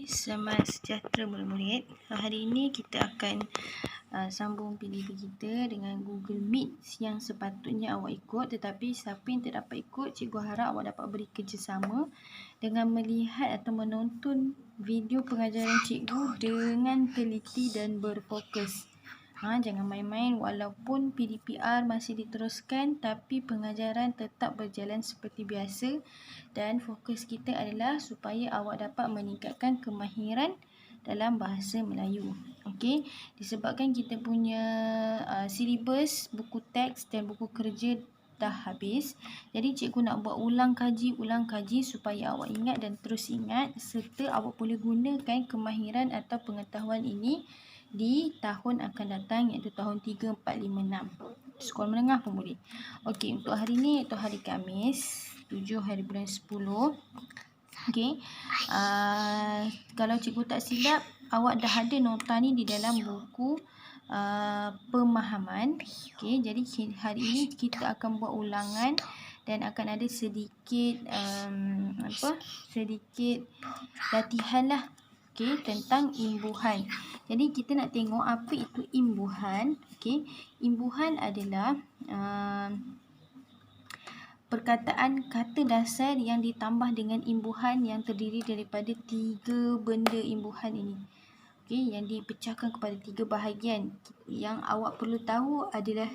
Selamat sejahtera murid-murid. Hari ini kita akan sambung PDP kita dengan Google Meet yang sepatutnya awak ikut, tetapi siapa yang tak dapat ikut, cikgu harap awak dapat beri kerjasama dengan melihat atau menonton video pengajaran cikgu dengan teliti dan berfokus. Jangan main-main, walaupun PDPR masih diteruskan tapi pengajaran tetap berjalan seperti biasa dan fokus kita adalah supaya awak dapat meningkatkan kemahiran dalam bahasa Melayu. Okey, disebabkan kita punya silibus, buku teks dan buku kerja dah habis. Jadi cikgu nak buat ulang kaji supaya awak ingat dan terus ingat, serta awak boleh gunakan kemahiran atau pengetahuan ini di tahun akan datang, iaitu tahun 3, 4, 5, 6 sekolah menengah pun boleh. Okey, untuk hari ni iaitu hari Khamis 7 hari bulan 10. Okey, kalau cikgu tak silap, awak dah ada nota ni di dalam buku pemahaman. Okey, jadi hari ini kita akan buat ulangan dan akan ada sedikit sedikit latihan lah. Okey, tentang imbuhan. Jadi kita nak tengok apa itu imbuhan. Okey, imbuhan adalah perkataan kata dasar yang ditambah dengan imbuhan yang terdiri daripada 3 benda imbuhan ini. Okey, yang dipecahkan kepada 3 bahagian. Yang awak perlu tahu adalah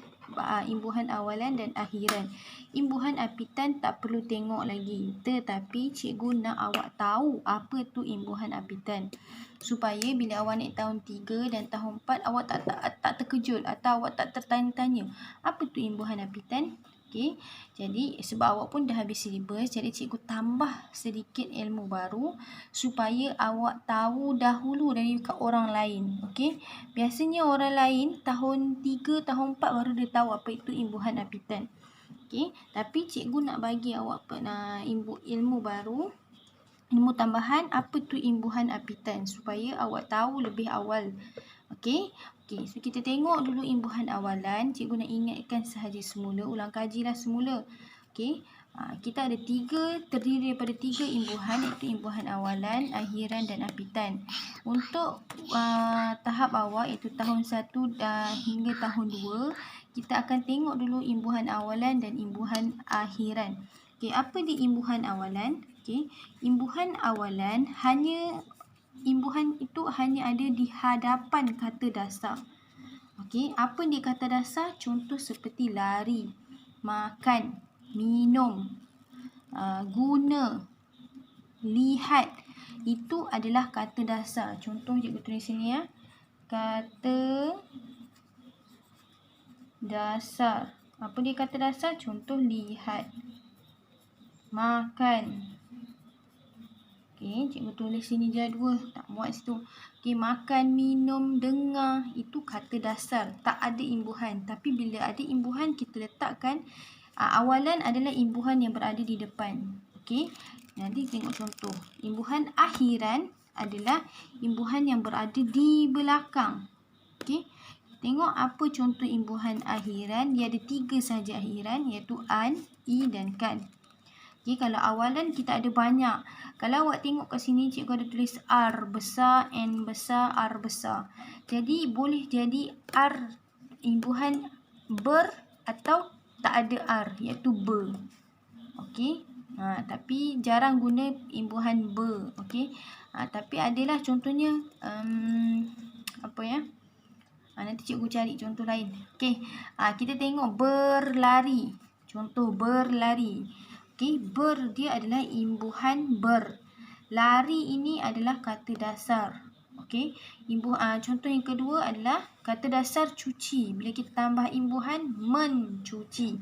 imbuhan awalan dan akhiran. Imbuhan apitan tak perlu tengok lagi, tetapi cikgu nak awak tahu apa tu imbuhan apitan, supaya bila awak naik tahun 3 dan tahun 4 awak tak terkejut atau awak tak tertanya-tanya apa tu imbuhan apitan. Okey, jadi sebab awak pun dah habis silibus, jadi cikgu tambah sedikit ilmu baru supaya awak tahu dahulu dari orang lain. Okey, biasanya orang lain tahun 3, tahun 4 baru dia tahu apa itu imbuhan apitan. Okey, tapi cikgu nak bagi awak ilmu baru, ilmu tambahan apa tu imbuhan apitan supaya awak tahu lebih awal. Okey, so kita tengok dulu imbuhan awalan. Cikgu nak ingatkan sahaja semula, ulang kajilah semula. Okey, kita ada terdiri daripada 3 imbuhan, iaitu imbuhan awalan, akhiran dan apitan. Untuk tahap awal iaitu tahun 1 hingga tahun 2, kita akan tengok dulu imbuhan awalan dan imbuhan akhiran. Okey, apa di imbuhan awalan? Okey, imbuhan awalan imbuhan itu hanya ada di hadapan kata dasar. Okey, apa di kata dasar? Contoh seperti lari, makan, minum, guna, lihat. Itu adalah kata dasar. Contoh cikgu tulis sini ya. Kata dasar. Apa dia kata dasar? Contoh lihat, makan. Okey, cikgu tulis sini jadual, tak muat situ. Okey, makan, minum, dengar, itu kata dasar, tak ada imbuhan. Tapi bila ada imbuhan, kita letakkan awalan adalah imbuhan yang berada di depan. Okey, nanti tengok contoh. Imbuhan akhiran adalah imbuhan yang berada di belakang. Okey, tengok apa contoh imbuhan akhiran. Dia ada 3 sahaja akhiran, iaitu an, i dan kan. Okay, kalau awalan kita ada banyak. Kalau awak tengok kat sini, cikgu ada tulis R besar, N besar, R besar. Jadi boleh jadi R imbuhan ber atau tak ada R, iaitu ber. Okey, tapi jarang guna imbuhan ber. Okey, tapi adalah contohnya nanti cikgu cari contoh lain. Okey, kita tengok berlari. Contoh berlari. Okey, dia adalah imbuhan ber. Lari ini adalah kata dasar. Okey, contoh yang kedua adalah kata dasar cuci. Bila kita tambah imbuhan mencuci.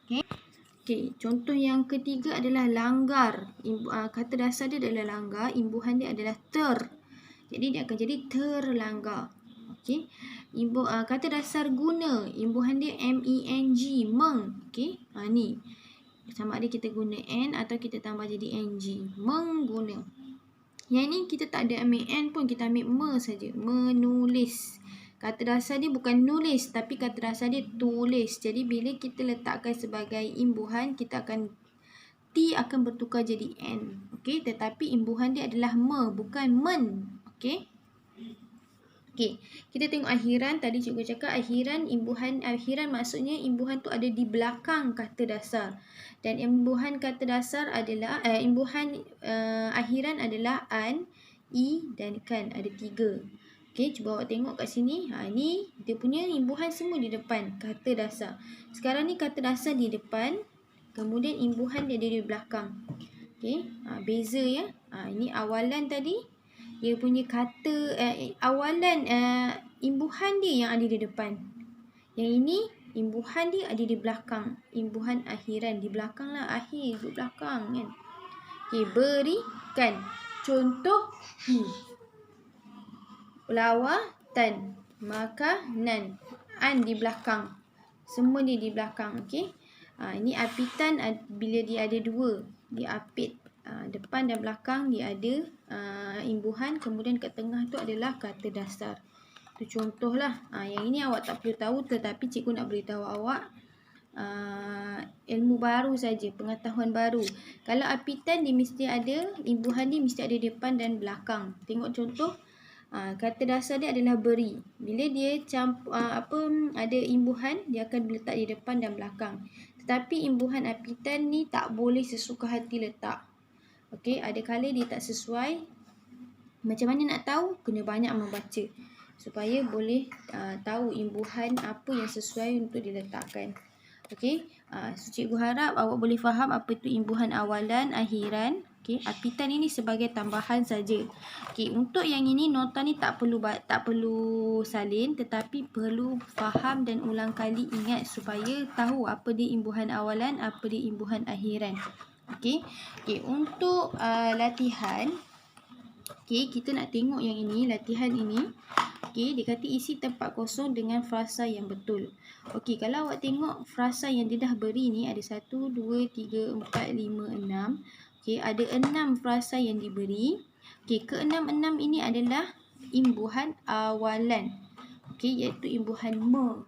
Okey, contoh yang ketiga adalah langgar. Kata dasar dia adalah langgar, imbuhan dia adalah ter. Jadi dia akan jadi terlanggar. Okey, kata dasar guna, imbuhan dia meng, meng. Okey, ni sama ada kita guna n atau kita tambah jadi ng, mengguna. Yang ni kita tak ada ambil n pun, kita ambil me saja, menulis. Kata dasar dia bukan nulis, tapi kata dasar dia tulis. Jadi bila kita letakkan sebagai imbuhan, kita akan T akan bertukar jadi N. Okey, tetapi imbuhan dia adalah me, bukan men. Okey. Okey, kita tengok akhiran. Tadi cikgu cakap akhiran, akhiran maksudnya imbuhan tu ada di belakang kata dasar. Dan imbuhan kata dasar adalah akhiran adalah an, i dan kan. Ada 3. Okey, cuba awak tengok kat sini. Ni dia punya imbuhan semua di depan kata dasar. Sekarang ni kata dasar di depan, kemudian imbuhan dia ada di belakang. Okey, beza ya. Ini awalan tadi. Dia punya kata awalan imbuhan dia yang ada di depan. Yang ini imbuhan dia ada di belakang. Imbuhan akhiran di belakang lah. Akhir di belakang kan. Okey, berikan. Contoh lawatan, makanan. An di belakang. Semua dia di belakang. Okey. Ini apitan bila dia ada 2. Dia apit. Depan dan belakang dia ada imbuhan, kemudian kat tengah tu adalah kata dasar. Itu contohlah. Yang ini awak tak perlu tahu, tetapi cikgu nak beritahu awak ilmu baru saja, pengetahuan baru. Kalau apitan dia mesti ada imbuhan, dia mesti ada depan dan belakang. Tengok contoh. Kata dasar dia adalah beri. Bila dia ada imbuhan, dia akan letak di depan dan belakang. Tetapi imbuhan apitan ni tak boleh sesuka hati letak. Okey, ada kala dia tak sesuai. Macam mana nak tahu? Kena banyak membaca supaya boleh tahu imbuhan apa yang sesuai untuk diletakkan. Okey, so cikgu harap awak boleh faham apa itu imbuhan awalan, akhiran. Okey, apitan ini sebagai tambahan saja. Okey, untuk yang ini nota ni tak perlu salin, tetapi perlu faham dan ulang kali ingat supaya tahu apa dia imbuhan awalan, apa dia imbuhan akhiran. Okey, untuk latihan, kita nak tengok yang ini, latihan ini. Okey, dia kata isi tempat kosong dengan frasa yang betul. Okey, kalau awak tengok frasa yang dia dah beri ni ada 1, 2, 3, 4, 5, 6. Okey, ada 6 frasa yang diberi. Okey, ke-6 ini adalah imbuhan awalan. Okey, iaitu imbuhan me.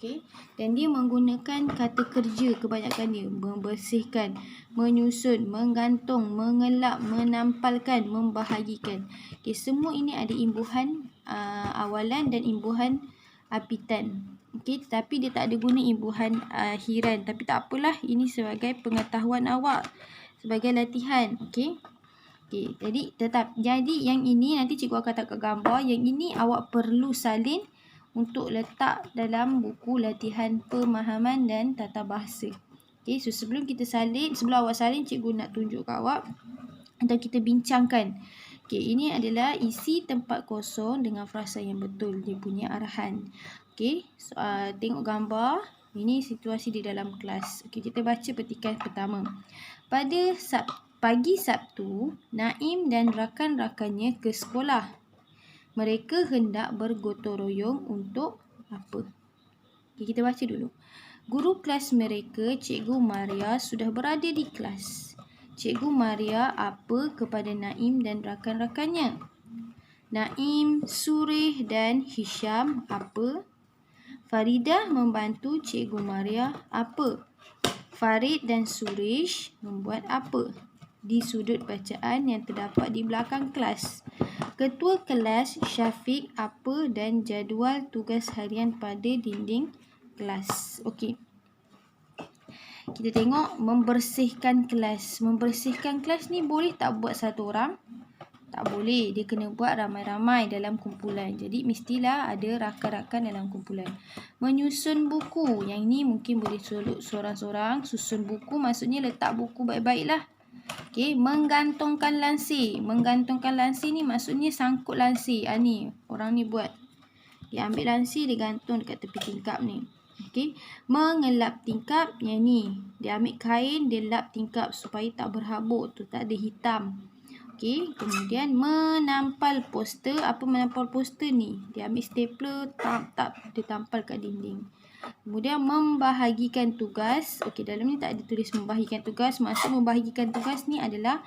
Okay. Dan dia menggunakan kata kerja kebanyakannya. Membersihkan, menyusun, menggantung, mengelap, menampalkan, membahagikan. Okay. Semua ini ada imbuhan awalan dan imbuhan apitan. Okay. Tetapi dia tak ada guna imbuhan akhiran. Tapi tak apalah. Ini sebagai pengetahuan awak. Sebagai latihan. Okay. Okay. Jadi yang ini nanti cikgu akan letak gambar. Yang ini awak perlu salin untuk letak dalam buku latihan pemahaman dan tata bahasa. Okey, so sebelum awak salin, cikgu nak tunjuk kat awak atau kita bincangkan. Okey, ini adalah isi tempat kosong dengan frasa yang betul, dia punya arahan. Okey, so, tengok gambar. Ini situasi di dalam kelas. Okey, kita baca petikan pertama. Pada pagi Sabtu, Naim dan rakan-rakannya ke sekolah. Mereka hendak bergotong royong untuk apa? Okay, kita baca dulu. Guru kelas mereka, Cikgu Maria, sudah berada di kelas. Cikgu Maria apa kepada Naim dan rakan-rakannya? Naim, Surih dan Hisham apa? Faridah membantu Cikgu Maria apa? Farid dan Surish membuat apa? Di sudut bacaan yang terdapat di belakang kelas. Ketua kelas Syafiq apa dan jadual tugas harian pada dinding kelas. Okey. Kita tengok membersihkan kelas. Membersihkan kelas ni boleh tak buat satu orang? Tak boleh. Dia kena buat ramai-ramai dalam kumpulan. Jadi mestilah ada rakan-rakan dalam kumpulan. Menyusun buku. Yang ni mungkin boleh seorang-seorang. Susun buku maksudnya letak buku baik-baiklah. Okey, menggantungkan lansir. Menggantungkan lansir ni maksudnya sangkut lansir. Ni orang ni buat. Dia ambil lansir, dia gantung dekat tepi tingkap ni. Okey, mengelap tingkap. Yang ni, dia ambil kain, dia lap tingkap supaya tak berhabuk tu, tak ada hitam. Okey, kemudian menampal poster. Apa menampal poster ni? Dia ambil stapler, dia tampal kat dinding. Kemudian membahagikan tugas. Okey, dalam ni tak ditulis membahagikan tugas. Maksud membahagikan tugas ni adalah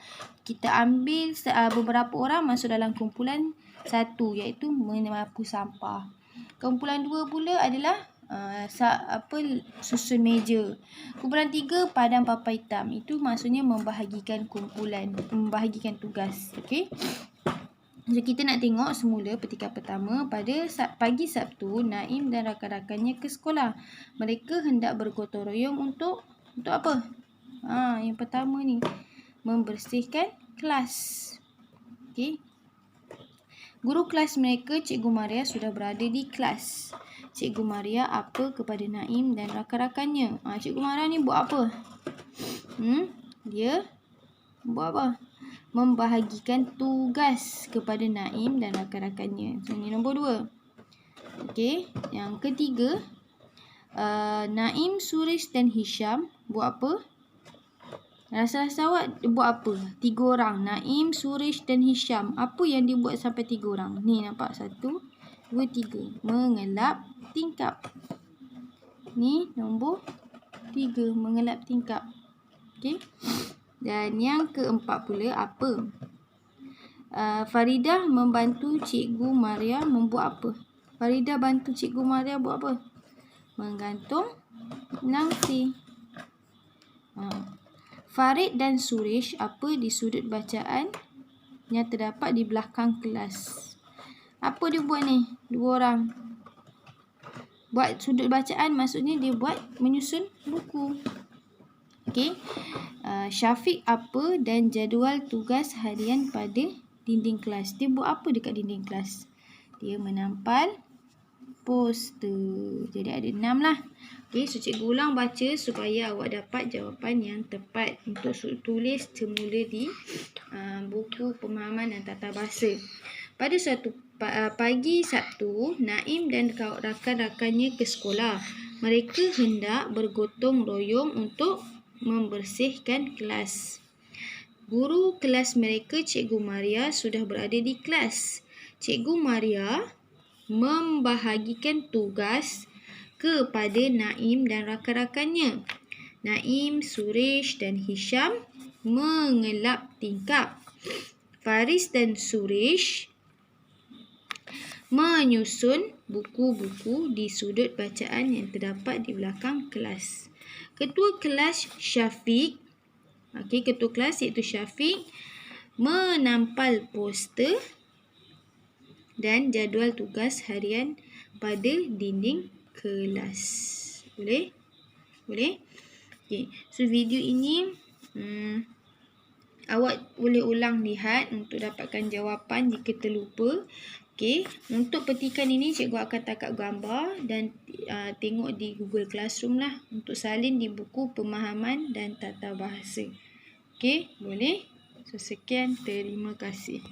kita ambil beberapa orang masuk dalam kumpulan satu, iaitu menyapu sampah. Kumpulan dua pula adalah susun meja. Kumpulan 3, padang papan hitam. Itu maksudnya membahagikan membahagikan tugas. Okey. So, kita nak tengok semula petikan pertama. Pada pagi Sabtu, Naim dan rakan-rakannya ke sekolah. Mereka hendak bergotong royong untuk apa? Yang pertama ni, membersihkan kelas. Okey. Guru kelas mereka, Cikgu Maria, sudah berada di kelas. Cikgu Maria apa kepada Naim dan rakan-rakannya? Cikgu Maria ni buat apa? Dia buat apa? Membahagikan tugas kepada Naim dan rakan-rakannya. So, ini nombor 2. Okey. Yang ketiga, Naim, Suresh dan Hisham buat apa? Rasa-rasa awak buat apa? 3 orang. Naim, Suresh dan Hisham. Apa yang dia buat sampai 3 orang? Ni nampak 1, 2, 3. Mengelap tingkap. Ni nombor 3. Mengelap tingkap. Okey. Dan yang keempat pula apa? Faridah membantu Cikgu Maria membuat apa? Faridah bantu Cikgu Maria buat apa? Menggantung langsir. Farid dan Suresh apa di sudut bacaan yang terdapat di belakang kelas? Apa dia buat ni? 2 orang. Buat sudut bacaan maksudnya dia buat menyusun buku. Okey. Syafiq apa dan jadual tugas harian pada dinding kelas? Dia buat apa dekat dinding kelas? Dia menampal poster. Jadi ada 6 lah. Okey, so cikgu ulang baca supaya awak dapat jawapan yang tepat. Untuk tulis semula di buku pemahaman dan tata bahasa. Pada suatu pagi Sabtu, Naim dan rakan-rakannya ke sekolah. Mereka hendak bergotong royong untuk membersihkan kelas. Guru kelas mereka, Cikgu Maria, sudah berada di kelas. Cikgu Maria membahagikan tugas kepada Naim dan rakan-rakannya. Naim, Suresh dan Hisham mengelap tingkap. Faris dan Suresh menyusun buku-buku di sudut bacaan yang terdapat di belakang kelas. Ketua kelas Syafiq, ketua kelas iaitu Syafiq, menampal poster dan jadual tugas harian pada dinding kelas. Boleh? Okey. So, video ini awak boleh ulang lihat untuk dapatkan jawapan jika terlupa. Okey. Untuk petikan ini, cikgu akan tangkap gambar dan tengok di Google Classroom lah untuk salin di buku pemahaman dan tata bahasa. Okey, boleh? So, sekian. Terima kasih.